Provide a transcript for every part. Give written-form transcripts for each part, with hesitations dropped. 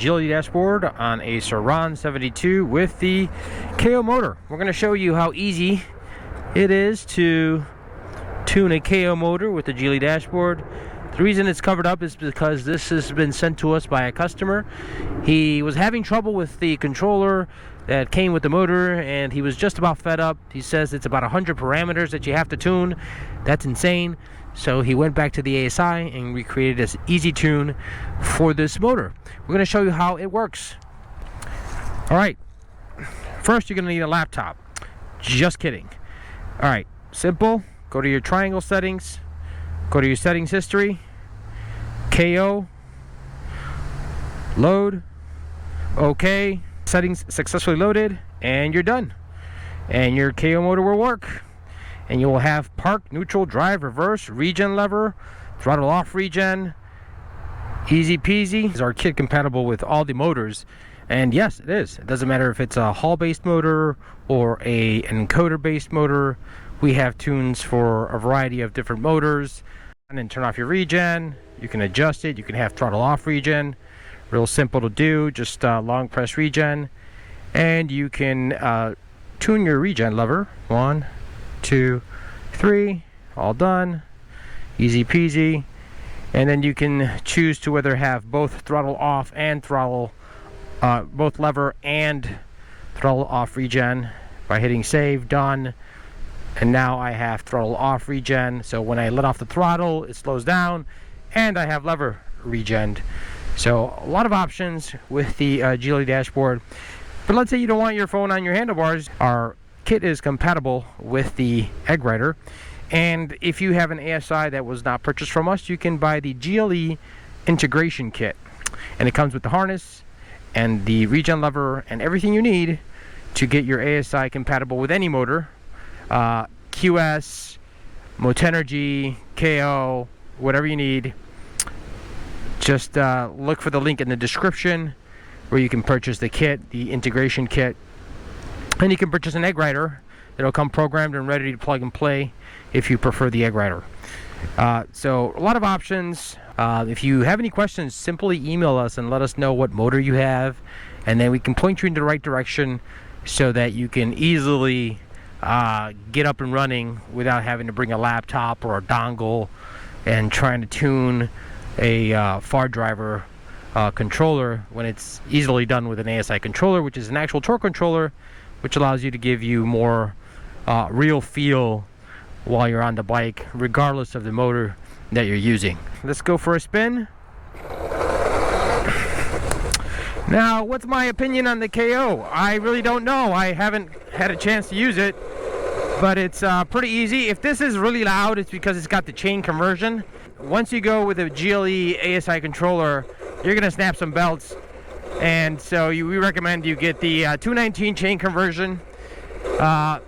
GLE Dashboard on a Surron 72 with the KO motor. We're going to show you how easy it is to tune a KO motor with the GLE Dashboard. The reason it's covered up is because this has been sent to us by a customer. He was having trouble with the controller that came with the motor, and he was just about fed up. He says it's about 100 parameters that you have to tune. That's insane. So he went back to the ASI and we created this easy tune for this motor. We're going to show you how it works. Alright, first you're going to need a laptop. Just kidding. Alright, simple. Go to your triangle settings, go to your settings history, KO, load, OK, settings successfully loaded, and you're done. And your KO motor will work. And you will have park, neutral, drive, reverse, regen lever, throttle off regen, easy peasy. Is our kit compatible with all the motors? And yes, it is. It doesn't matter if it's a Hall-based motor or an encoder-based motor. We have tunes for a variety of different motors. And then turn off your regen. You can adjust it. You can have throttle off regen. Real simple to do. Just long press regen. And you can tune your regen lever. 1, 2, 3, all done, easy peasy. And then you can choose to whether have both throttle off and throttle, both lever and throttle off regen by hitting save, done. And now I have throttle off regen, so when I let off the throttle it slows down, and I have lever regen. So a lot of options with the GLE Dashboard. But let's say you don't want your phone on your handlebars. Our kit is compatible with the egg rider, and if you have an ASI that was not purchased from us, you can buy the GLE Integration kit, and it comes with the harness and the regen lever and everything you need to get your ASI compatible with any motor, QS, Motenergy, KO, whatever you need. Just look for the link in the description where you can purchase the kit, the integration kit. And you can purchase an egg rider that'll come programmed and ready to plug and play if you prefer the egg rider. So a lot of options. If you have any questions, simply email us and let us know what motor you have, and then we can point you in the right direction so that you can easily get up and running without having to bring a laptop or a dongle and trying to tune a far driver controller, when it's easily done with an ASI controller, which is an actual torque controller, which allows you to give you more real feel while you're on the bike, regardless of the motor that you're using. Let's go for a spin. Now, what's my opinion on the KO? I really don't know. I haven't had a chance to use it, but it's pretty easy. If this is really loud, it's because it's got the chain conversion. Once you go with a GLE ASI controller, you're gonna snap some belts. And so we recommend you get the 219 chain conversion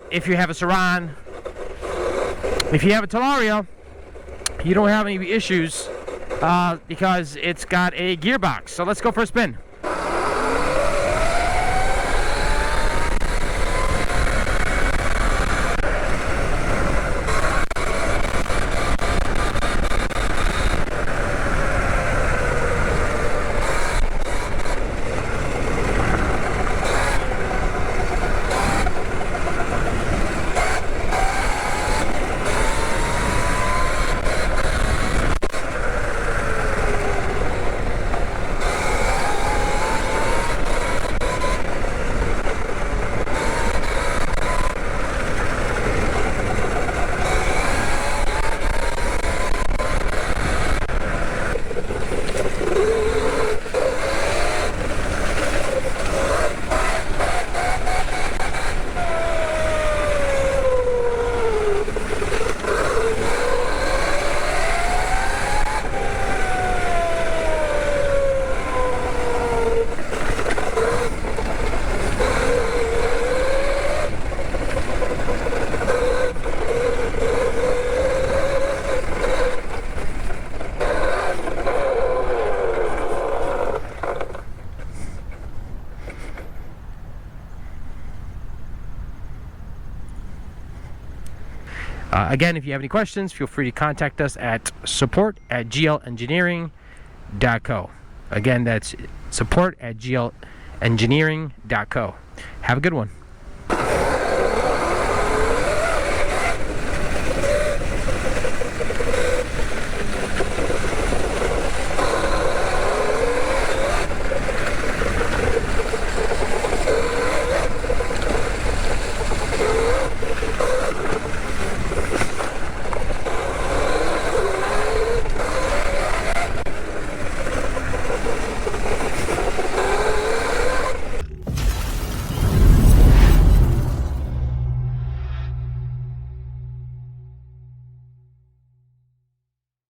if you have a surron. If you have a Talaria, you don't have any issues because it's got a gearbox. So let's go for a spin. Again, if you have any questions, feel free to contact us at support@glengineering.co. Again, that's support@glengineering.co. Have a good one.